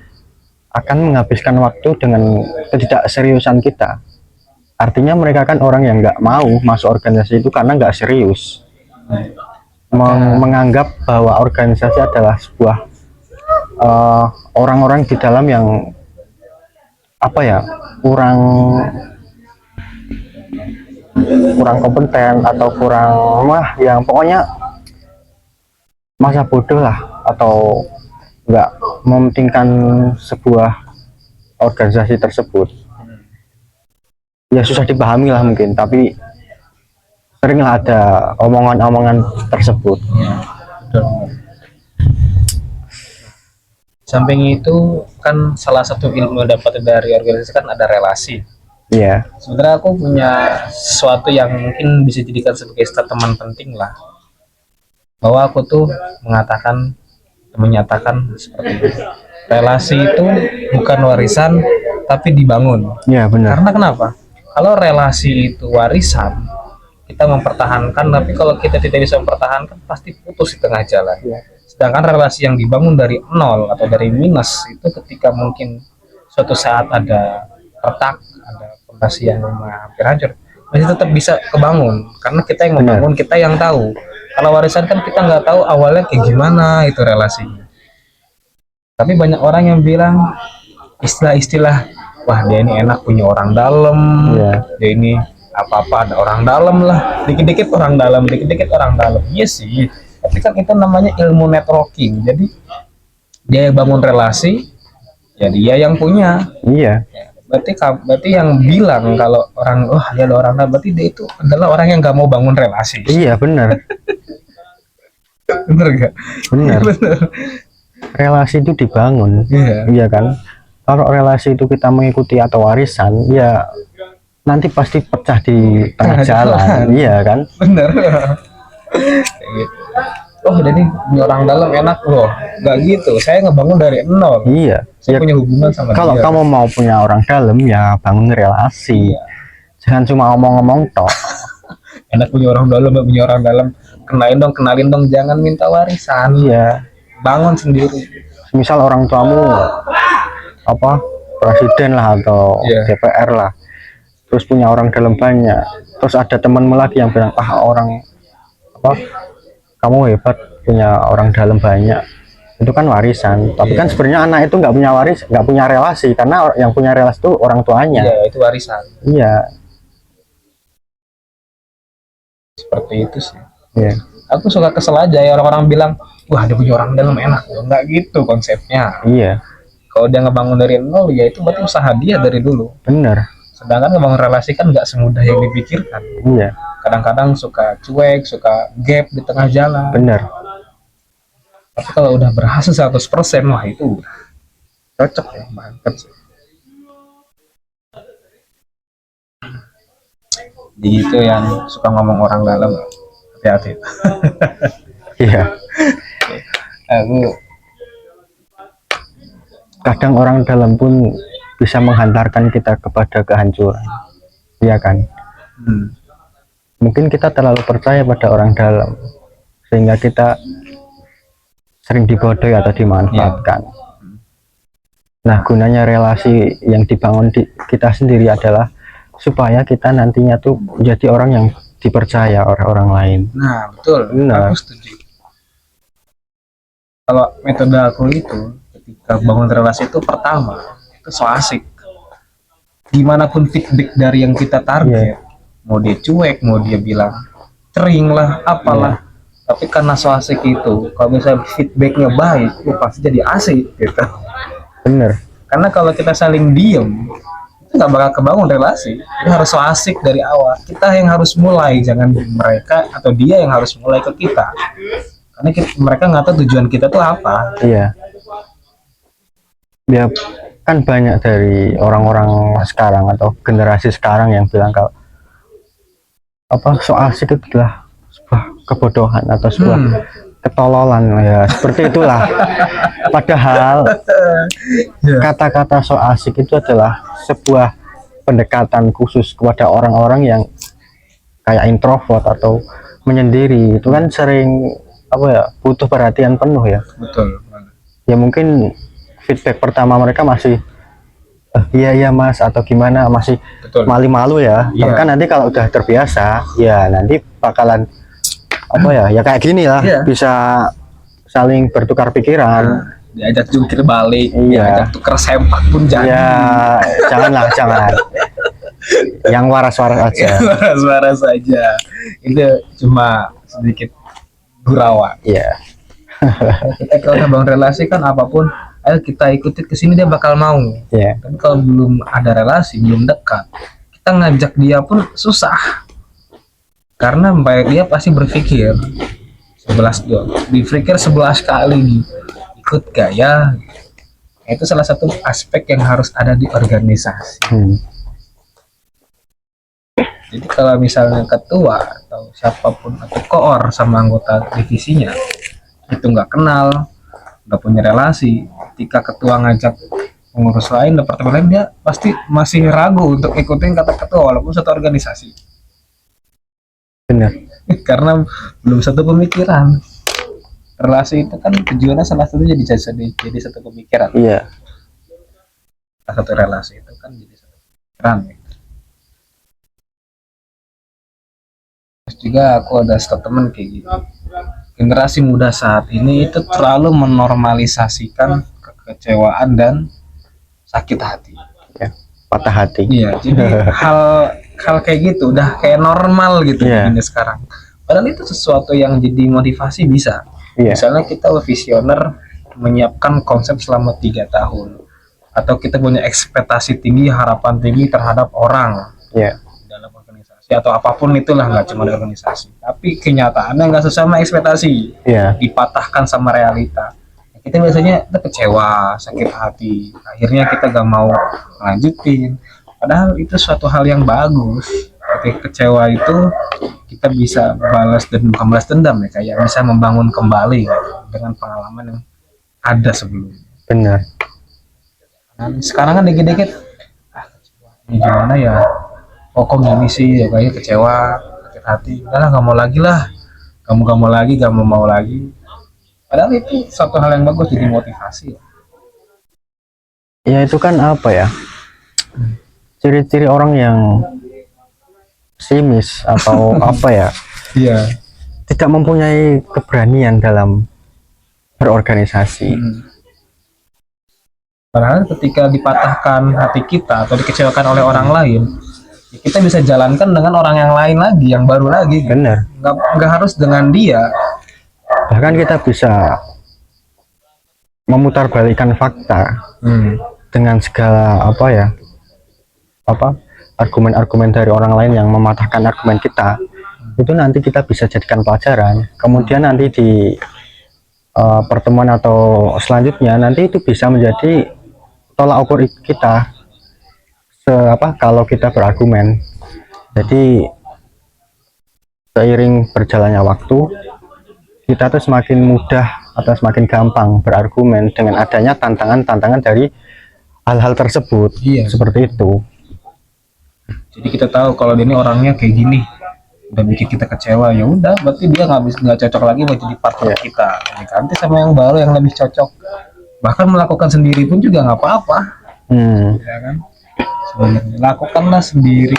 akan menghabiskan waktu dengan ketidakseriusan kita. Artinya mereka kan orang yang nggak mau masuk organisasi itu karena nggak serius, menganggap bahwa organisasi adalah sebuah orang-orang di dalam yang apa ya, kurang kompeten atau kurang yang pokoknya masa bodoh lah, atau nggak mementingkan sebuah organisasi tersebut. Ya susah dipahami lah mungkin, tapi seringlah ada omongan-omongan tersebut. Samping itu kan salah satu ilmu yang dapat dari organisasi kan ada relasi. Iya. Sebenarnya aku punya sesuatu yang mungkin bisa dijadikan sebagai statement penting lah, bahwa aku tuh menyatakan seperti itu. Relasi itu bukan warisan tapi dibangun. Iya benar. Karena kenapa? Kalau relasi itu warisan, kita mempertahankan, tapi kalau kita tidak bisa mempertahankan pasti putus di tengah jalan. Sedangkan relasi yang dibangun dari nol atau dari minus itu ketika mungkin suatu saat ada retak, ada fondasi yang hampir hancur, masih tetap bisa kebangun karena kita yang membangun, kita yang tahu. Kalau warisan kan kita nggak tahu awalnya kayak gimana itu relasinya. Tapi banyak orang yang bilang istilah-istilah, wah dia ini enak punya orang dalam, dia ini apa-apa ada orang dalam lah, dikit-dikit orang dalam, dikit-dikit orang dalam. Iya sih, tapi kan itu namanya ilmu networking. Jadi dia yang bangun relasi, ya dia yang punya. Iya. Berarti yang bilang kalau orang, wah dia ada orang dalam, berarti dia itu adalah orang yang nggak mau bangun relasi. Iya benar. Bener gak? Benar. Relasi itu dibangun. Iya kan. Kalau relasi itu kita mengikuti atau warisan, ya nanti pasti pecah di tengah jalan. Iya kan. Bener. Kayak gitu. Oh jadi punya orang dalam enak loh, nggak gitu, saya ngebangun dari nol, Iya. saya Ya, punya hubungan sama kalau dia. kamu mau punya orang dalam ya bangun relasi. Iya. Jangan cuma ngomong-ngomong tok. Enak punya orang dalam, nggak punya orang dalam, kenalin dong, jangan minta warisan, Iya. bangun sendiri. Misal orang tuamu apa presiden lah atau Iya. DPR lah, terus punya orang dalam banyak, terus ada temanmu lagi yang bilang orang apa kamu hebat punya orang dalam banyak, itu kan warisan. Tapi kan sebenarnya anak itu nggak punya relasi, karena yang punya relasi itu orang tuanya. Iya, itu warisan. Iya. Seperti itu sih. Iya. Aku suka kesel aja ya orang-orang bilang, wah dia punya orang dalam enak. Nggak gitu konsepnya. Iya, Kalau dia ngebangun dari nol, ya itu berarti usaha dia dari dulu. bener. Sedangkan ngebangun relasi kan nggak semudah yang dipikirkan. Iya, Kadang-kadang suka cuek, suka gap di tengah jalan. bener. Tapi kalau udah berhasil 100%, wah itu udah cocok ya, mantep sih. Jadi itu yang suka ngomong orang dalam, hati-hati. Iya. Aku Kadang orang dalam pun bisa menghantarkan kita kepada kehancuran. Iya kan? Mungkin kita terlalu percaya pada orang dalam sehingga kita sering dibodohi atau dimanfaatkan. Nah, gunanya relasi yang dibangun di kita sendiri adalah supaya kita nantinya tuh menjadi orang yang dipercaya oleh orang lain. Nah, betul. Benar. Aku setuju. Kalau metode aku itu, ketika bangun relasi itu pertama, itu so asik. Gimana pun feedback dari yang kita target, mau dia cuek, mau dia bilang cering lah, apalah. Tapi karena so asik itu, kalau misalnya feedbacknya baik, pasti jadi asik gitu. Bener. Karena kalau kita saling diem, itu nggak bakal kebangun relasi. Itu harus so asik dari awal. Kita yang harus mulai, jangan mereka atau dia yang harus mulai ke kita. Karena mereka nggak tahu tujuan kita tuh apa. Iya. Ya kan banyak dari orang-orang sekarang atau generasi sekarang yang bilang kalau apa so asik itu adalah sebuah kebodohan atau sebuah ketololan ya seperti itulah. Padahal kata-kata so asik itu adalah sebuah pendekatan khusus kepada orang-orang yang kayak introvert atau menyendiri. Itu kan sering apa ya, butuh perhatian penuh ya. Betul. Ya mungkin feedback pertama mereka masih iya mas atau gimana, masih Betul. malu-malu ya. Iya. Tapi kan nanti kalau udah terbiasa ya nanti bakalan apa ya kayak gini lah. Iya. Bisa saling bertukar pikiran. Diajak jungkir balik, Iya. diajak tuker sempak pun jadi. Ya janganlah, jangan yang waras-waras aja. Suara saja. Itu cuma sedikit gurauan. Iya. Kalau udah bangun relasi kan apapun, ayo kita ikutin ke sini dia bakal mau. Iya. Tapi kalau belum ada relasi, belum dekat, kita ngajak dia pun susah. Karena baik dia pasti berpikir 11 dong, berpikir 11 kali ikut gak ya. Itu salah satu aspek yang harus ada di organisasi. Jadi kalau misalnya ketua atau siapapun atau koor sama anggota divisinya itu nggak kenal, nggak punya relasi, ketika ketua ngajak pengurus lain, departemen lain, dia pasti masih ragu untuk ikutin kata ketua walaupun satu organisasi. Benar. Karena belum satu pemikiran. Relasi itu kan tujuannya salah satu jadi satu pemikiran. Iya. Salah satu relasi itu kan jadi satu pemikiran. Terus juga aku ada statement kayak gitu. Generasi muda saat ini itu terlalu menormalisasikan kekecewaan dan sakit hati. Ya. Patah hati. Iya, jadi hal kayak gitu udah kayak normal gitu ini sekarang. Padahal itu sesuatu yang jadi motivasi bisa. Misalnya kita visioner menyiapkan konsep selama 3 tahun, atau kita punya ekspektasi tinggi, harapan tinggi terhadap orang dalam organisasi atau apapun itulah, nggak cuma di organisasi. Tapi kenyataannya nggak sesuai sama ekspektasi, dipatahkan sama realita. Kita biasanya kita kecewa, sakit hati, akhirnya kita nggak mau lanjutin. Padahal itu suatu hal yang bagus pakai kecewa itu kita bisa bukan balas dendam ya, kayak bisa membangun kembali gitu, dengan pengalaman yang ada sebelumnya. Benar. Nah, sekarang kan dikit-dikit ini gimana ya, kok gini sih ya, kayaknya kecewa, sakit hati, udah lah nggak mau lagi lah, kamu nggak mau lagi, nggak mau lagi. Padahal itu satu hal yang bagus, jadi motivasi ya. Ya itu kan apa ya, ciri-ciri orang yang simis atau apa ya, Iya. tidak mempunyai keberanian dalam berorganisasi. Padahal ketika dipatahkan hati kita atau dikecewakan oleh orang lain, ya kita bisa jalankan dengan orang yang lain lagi, yang baru lagi. Benar. Nggak harus dengan dia. Bahkan kita bisa memutarbalikkan fakta dengan segala argumen-argumen dari orang lain yang mematahkan argumen kita. Itu nanti kita bisa jadikan pelajaran. Kemudian nanti di pertemuan atau selanjutnya nanti itu bisa menjadi tolak ukur kita kalau kita berargumen. Jadi seiring berjalannya waktu, kita tuh semakin mudah atau semakin gampang berargumen dengan adanya tantangan-tantangan dari hal-hal tersebut. Iya. Seperti itu. Jadi kita tahu kalau ini orangnya kayak gini, udah bikin kita kecewa, ya udah berarti dia nggak cocok lagi buat jadi partner kita. Ganti sama yang baru yang lebih cocok. Bahkan melakukan sendiri pun juga nggak apa-apa. Ya kan? Sebenarnya lakukanlah sendiri.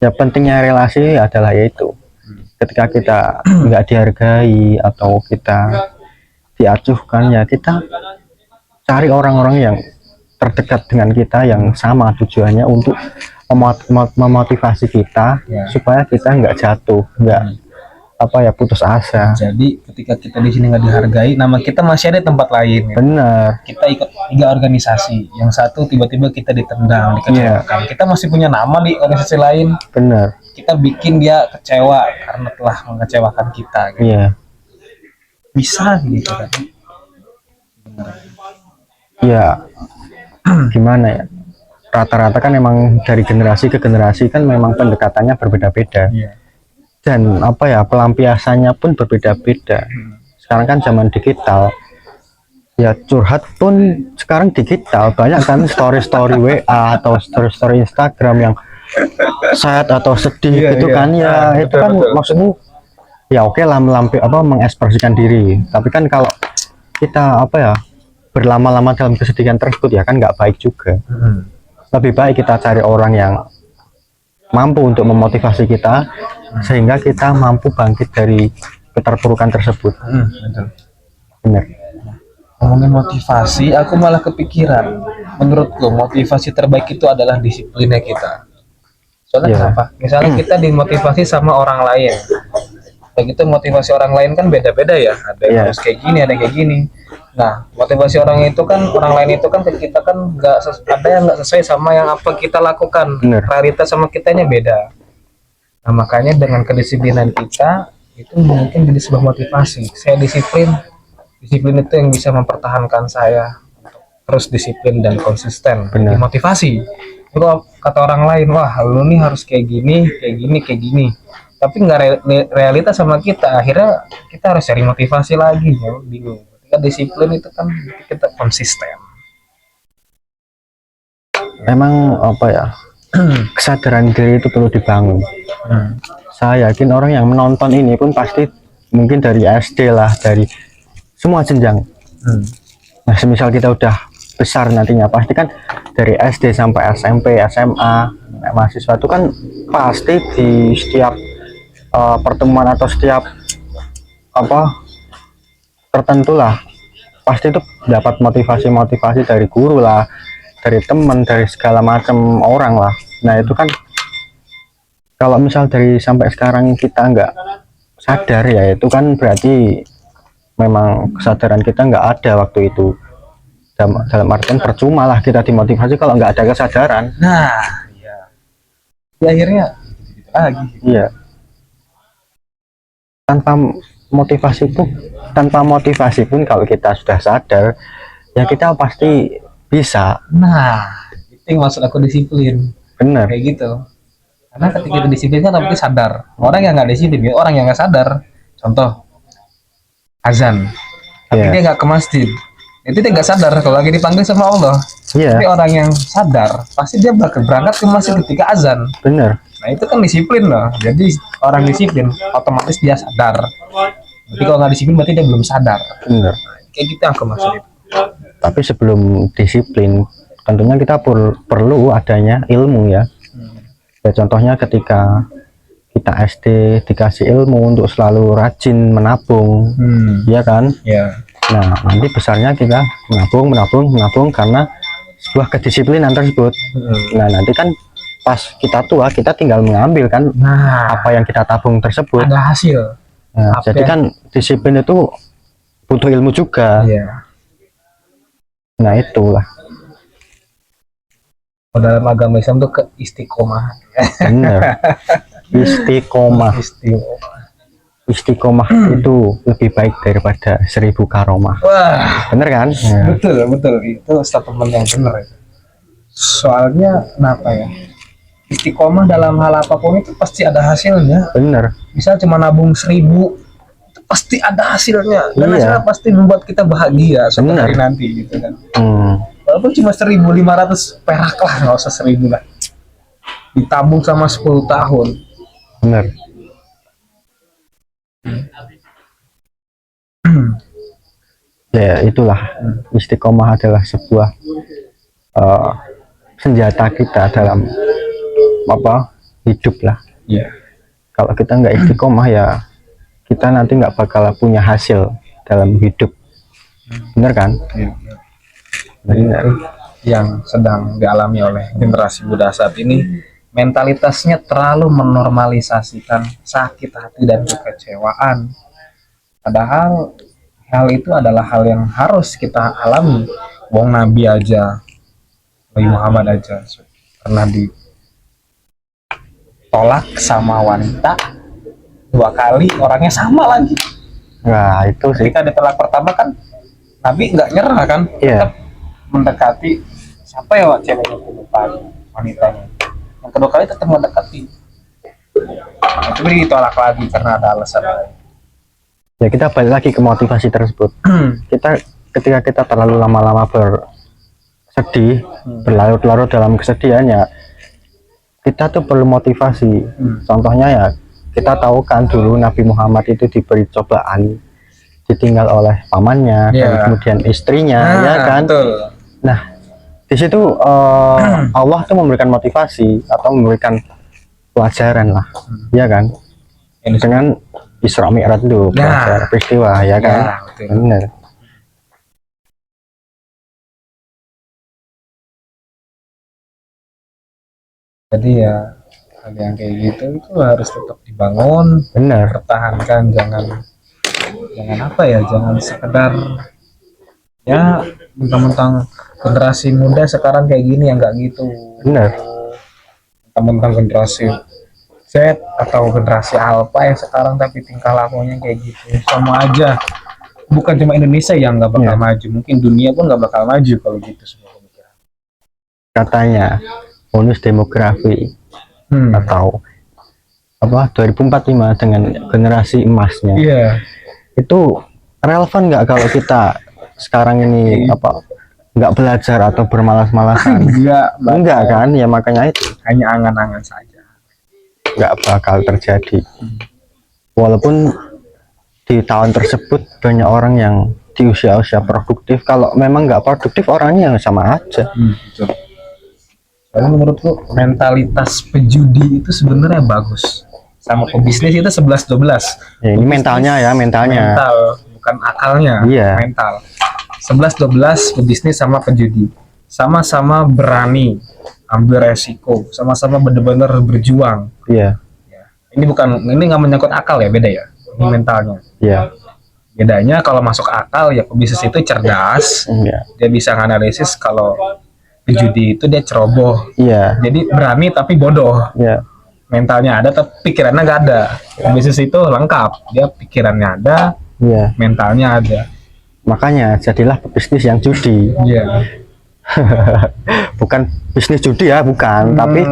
Ya pentingnya relasi adalah yaitu ketika kita nggak dihargai atau kita diacuhkan, ya kita cari orang-orang yang terdekat dengan kita yang sama tujuannya untuk memotivasi kita, Ya. supaya kita nggak jatuh, nggak putus asa. Jadi ketika kita di sini nggak dihargai, nama kita masih ada di tempat lain. Ya. Benar. Kita ikut 3 organisasi, yang satu tiba-tiba kita ditendang, dikecewakan. Kita masih punya nama di organisasi lain. Benar. Kita bikin dia kecewa karena telah mengecewakan kita. Gitu. Iya. Bisa gitu kan? Ya gimana ya, rata-rata kan emang dari generasi ke generasi kan memang pendekatannya berbeda-beda. Iya. Dan pelampiasannya pun berbeda-beda. Sekarang kan zaman digital, ya curhat pun sekarang digital, banyak kan story-story WA atau story-story Instagram yang sad atau sedih gitu kan, ya itu kan betul. Maksudnya ya oke lah mengekspresikan diri, tapi kan kalau kita berlama-lama dalam kesedihan tersebut ya kan nggak baik juga. Lebih baik kita cari orang yang mampu untuk memotivasi kita sehingga kita mampu bangkit dari keterpurukan tersebut. Betul. Benar. Ngomongin motivasi, aku malah kepikiran. Menurutku motivasi terbaik itu adalah disiplinnya kita. Soalnya kenapa? Misalnya kita dimotivasi sama orang lain, begitu motivasi orang lain kan beda-beda ya. Ada yang harus kayak gini, ada yang kayak gini. Nah, motivasi orang lain itu kan ke kita kan ada yang nggak sesuai sama yang apa kita lakukan. Bener. Prioritas sama kitanya beda. Nah, makanya dengan kedisiplinan kita itu mungkin jadi sebuah motivasi. Saya disiplin itu yang bisa mempertahankan saya terus disiplin dan konsisten. Bener. Motivasi. Kalau kata orang lain, wah lu nih harus kayak gini, tapi nggak realitas sama kita, akhirnya kita harus cari motivasi lagi, ya bingung. Ketika disiplin itu kan kita konsisten. Memang kesadaran diri itu perlu dibangun. Saya yakin orang yang menonton ini pun pasti mungkin dari SD lah, dari semua jenjang. Nah, semisal kita udah besar nantinya, pasti kan dari SD sampai SMP, SMA, mahasiswa itu kan pasti di setiap pertemuan atau setiap tertentu lah, pasti itu dapat motivasi dari guru lah, dari teman, dari segala macam orang lah. Nah itu kan kalau misal dari sampai sekarang kita nggak sadar, ya itu kan berarti memang kesadaran kita nggak ada waktu itu. Dalam artian percuma lah kita dimotivasi kalau nggak ada kesadaran. Nah, iya. Ya, akhirnya lagi. Iya. Tanpa motivasi pun kalau kita sudah sadar, ya kita pasti bisa. Nah, itu yang maksud aku disiplin. Bener. Kayak gitu. Karena ketika kita disiplin kan berarti sadar. Orang yang nggak disiplin, orang yang nggak sadar. Contoh azan, tapi Iya. dia nggak ke masjid. Itu dia nggak sadar kalau lagi dipanggil sama Allah. Iya, Tapi orang yang sadar, pasti dia bakal berangkat ke masjid ketika azan. bener. Nah itu kan disiplin loh. Jadi orang disiplin, otomatis dia sadar. Tapi kalau nggak disiplin berarti dia belum sadar. Bener. Kayak gitu yang aku maksud itu. Tapi sebelum disiplin, tentunya kita perlu adanya ilmu ya. Ya contohnya ketika kita SD dikasih ilmu untuk selalu rajin menabung, ya kan? Ya. Nah, nanti besarnya kita menabung karena sebuah kedisiplinan tersebut. Nah, nanti kan pas kita tua, kita tinggal mengambil kan Nah, apa yang kita tabung tersebut. ada hasil. Nah, apa jadi yang- kan disiplin itu butuh ilmu juga. Iya. Nah, itulah. Kalau dalam agama Islam tuh keistiqomahan. Bener. Istiqomah. Istiqomah itu lebih baik daripada 1000 karomah. Wah, Bener kan? Ya. betul itu statement yang benar itu. Soalnya kenapa ya? Istiqomah dalam hal apapun itu pasti ada hasilnya. Bener. Misal cuma nabung 1000, itu pasti ada hasilnya. Dan Iya. hasilnya pasti membuat kita bahagia suatu Benar. hari nanti gitu kan. Hmm. Walaupun cuma 1.500 perak lah, nggak usah 1000 lah. Ditabung sama 10 tahun. Bener. Ya itulah, istiqomah adalah sebuah senjata kita dalam hidup lah. Iya. Kalau kita nggak istiqomah ya kita nanti nggak bakal punya hasil dalam hidup. Bener kan? Bener. Yang sedang dialami oleh generasi muda saat ini, mentalitasnya terlalu menormalisasikan sakit hati dan kekecewaan. Padahal hal itu adalah hal yang harus kita alami. Wong Nabi aja, Nabi Muhammad aja pernah ditolak sama wanita 2 kali, orangnya sama lagi. Nah itu sih. Ketika ditolak pertama kan Nabi nggak nyerah kan, Iya. tetap mendekati. Siapa ya ceweknya, lupa wanitanya. Yang kedua kali tetap mendekati. Nah, tapi ditolak lagi karena ada alasan lain. Ya kita balik lagi ke motivasi tersebut. Ketika kita terlalu lama-lama bersedih, berlarut-larut dalam kesedihan ya, kita tuh perlu motivasi. Contohnya ya, kita tahu kan dulu Nabi Muhammad itu diberi cobaan, ditinggal oleh pamannya, dan Iya. kemudian istrinya, ya kan? Betul. Nah, di situ Allah tuh memberikan motivasi atau memberikan pelajaran lah, ya kan? Dengan Isra Mi'raj itu pelajaran peristiwa, ya kan? Ya, betul. Bener. Jadi ya hal yang kayak gitu itu harus tetap dibangun, Bener. pertahankan, jangan apa ya, jangan sekedar ya mentang-mentang generasi muda sekarang kayak gini ya, nggak gitu. Bener. Mentang-mentang generasi Z atau generasi Alpha yang sekarang tapi tingkah lakunya kayak gitu, sama aja. Bukan cuma Indonesia yang nggak bakal Iya. maju, mungkin dunia pun nggak bakal maju kalau gitu semua pemikiran. Katanya bonus demografi atau 2045 dengan generasi emasnya, Iya. itu relevan nggak kalau kita sekarang ini nggak belajar atau bermalas-malasan? Enggak kan? Ya makanya itu Hanya angan-angan saja. nggak bakal terjadi. Walaupun di tahun tersebut banyak orang yang di usia-usia produktif, kalau memang nggak produktif orangnya yang sama aja. Betul. Karena menurutku mentalitas pejudi itu sebenarnya bagus. Sama pebisnis itu 11-12. Ya, ini mentalnya ya, mentalnya. Mental, bukan akalnya. Iya. Mental. 11-12 pebisnis sama pejudi. Sama-sama berani ambil resiko, sama-sama benar-benar berjuang. Iya, Ini nggak menyangkut akal ya, beda ya. Ini mentalnya. iya, Bedanya kalau masuk akal ya pebisnis itu cerdas, iya, dia bisa analisis. Kalau pejudi itu dia ceroboh. iya, Jadi berani tapi bodoh. iya, Mentalnya ada tapi pikirannya nggak ada. Bisnis itu lengkap, dia pikirannya ada, iya. mentalnya ada. Makanya jadilah pebisnis yang judi. Iya. Bukan bisnis judi ya, bukan, tapi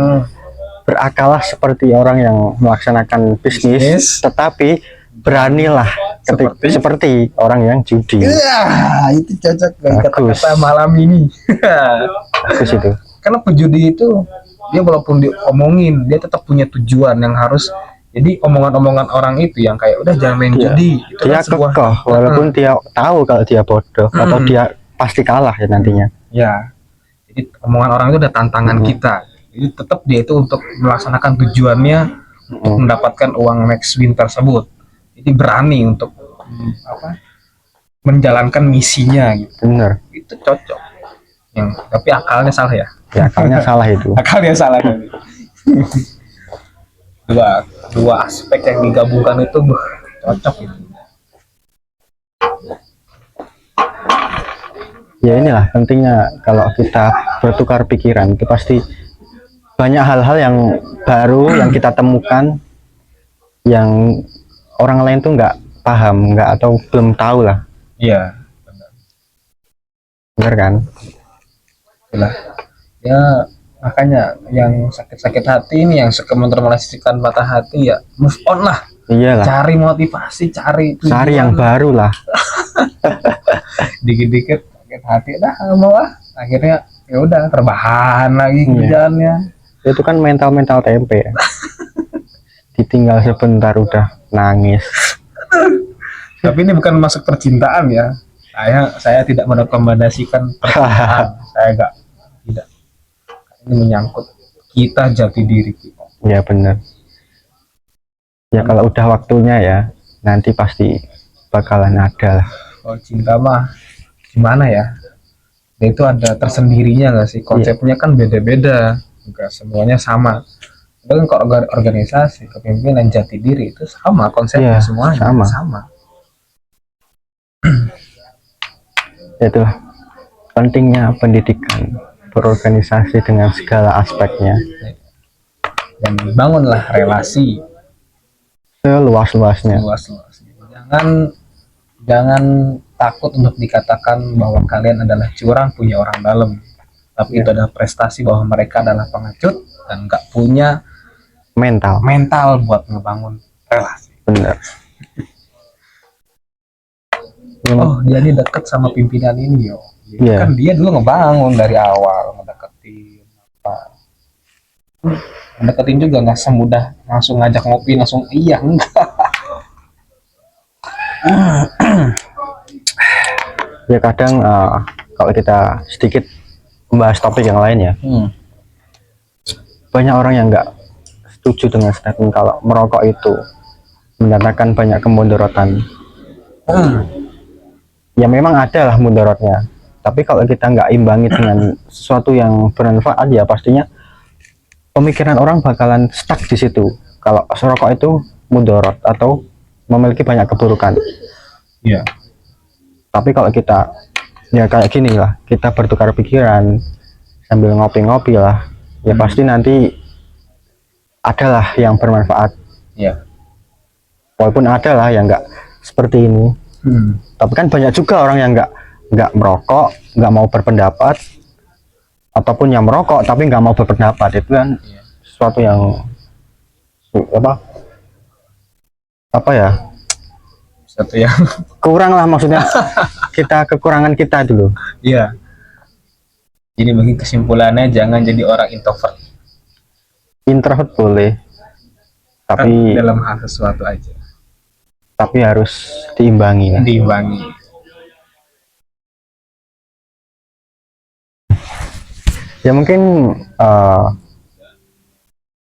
berakalah seperti orang yang melaksanakan bisnis, tetapi beranilah seperti orang yang judi. Itu cocok Bagus. kata-kata malam ini. Bagus itu. Karena pejudi itu dia walaupun diomongin, dia tetap punya tujuan yang harus. Jadi omongan-omongan orang itu yang kayak udah jangan main judi. Itu Dia kan sebuah, kekeh walaupun dia tahu kalau dia bodoh atau dia pasti kalah ya nantinya. ya. Jadi omongan orang itu udah tantangan kita. Jadi tetap dia itu untuk melaksanakan tujuannya untuk mendapatkan uang max win tersebut. Jadi berani untuk menjalankan misinya gitu. Bener. Itu cocok. Tapi akalnya salah ya. Ya akalnya salah itu. Akalnya salah. dua aspek yang digabungkan itu cocok itu. Ya inilah pentingnya kalau kita bertukar pikiran itu pasti banyak hal-hal yang baru yang kita temukan yang orang lain tuh nggak paham, nggak atau belum tahu lah. Iya. Bener kan? Itulah. Ya makanya yang sakit-sakit hati ini, yang suka menermalisasikan patah hati, ya move on lah. Iyalah. Cari motivasi, cari yang baru lah. Dikit-dikit sakit hati dah mau akhirnya ya udah terbahan lagi kerjaannya. Itu kan mental tempe ya. Ditinggal sebentar udah nangis. Tapi ini bukan masuk percintaan ya. Saya tidak merekomendasikan percintaan. Saya tidak. Ini menyangkut kita, jati diri kita. Ya bener. Ya kalau udah waktunya ya nanti pasti bakalan ada lah. Kalau cinta mah gimana ya? Dia itu ada tersendirinya nggak sih? Konsepnya kan beda-beda, nggak semuanya sama. Tapi kalau organisasi, kepemimpinan, jati diri itu sama konsepnya, semuanya sama. Itulah pentingnya pendidikan berorganisasi dengan segala aspeknya. Dan bangunlah relasi seluas-luasnya. Jangan takut untuk dikatakan bahwa kalian adalah curang punya orang dalam, tapi itu adalah prestasi bahwa mereka adalah pengecut dan nggak punya mental buat ngebangun relasi. Bener. Oh dia ini dekat sama pimpinan ini yo. Kan dia dulu ngebangun dari awal, ngedeketin ngedeketin juga nggak semudah langsung ngajak ngopi langsung iya enggak. Ya kadang kalau kita sedikit membahas topik yang lain ya, banyak orang yang nggak setuju dengan statement kalau merokok itu mendatangkan banyak kemudorotan. Ya memang ada lah mudorotnya, tapi kalau kita nggak imbangi dengan sesuatu yang bermanfaat ya pastinya pemikiran orang bakalan stuck di situ kalau rokok itu mudorot atau memiliki banyak keburukan. Iya. Tapi kalau kita ya kayak gini lah, kita bertukar pikiran sambil ngopi-ngopi lah, ya pasti nanti adalah yang bermanfaat. Iya. Walaupun ada lah yang nggak seperti ini. Tapi kan banyak juga orang yang nggak merokok, nggak mau berpendapat, ataupun yang merokok tapi nggak mau berpendapat. Itu kan sesuatu yang apa ya? Satu yang kurang lah, maksudnya kita kekurangan kita dulu. Iya. Jadi bagi kesimpulannya jangan jadi orang introvert. Introvert boleh, tapi dalam hal sesuatu aja. Tapi harus diimbangi. Diimbangi. Ya mungkin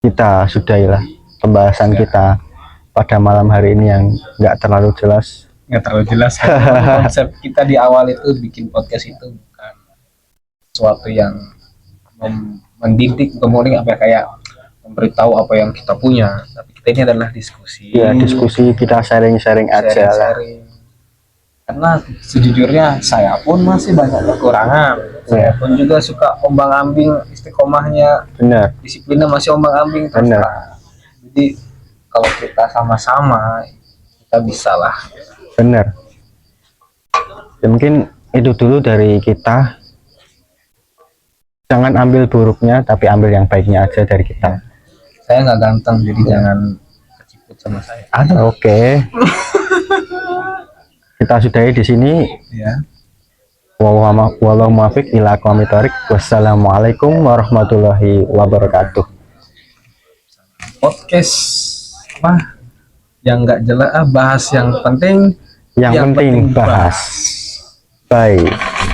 kita sudahilah pembahasan kita pada malam hari ini yang nggak terlalu jelas. Konsep kita di awal itu bikin podcast itu bukan sesuatu yang mendidik, kemudian kayak memberitahu apa yang kita punya, tapi kita ini adalah diskusi. Ya diskusi, kita sharing aja lah. Karena sejujurnya saya pun masih banyak kekurangan. Saya pun juga suka ombang-ambing istiqomahnya. Benar. Disiplinnya masih ombang-ambing terus. Jadi kalau kita sama-sama kita bisa lah. Benar. Ya mungkin itu dulu dari kita. Jangan ambil buruknya tapi ambil yang baiknya aja dari kita. Saya nggak ganteng, jadi jangan keciput sama saya. Oke. Kita sudahi di sini. Ya. Wallahu muwaffiq ila aqwamit thoriq. Wassalamualaikum warahmatullahi wabarakatuh. Podcast apa? Yang nggak jelas, bahas yang penting. Yang penting bahas. Bye.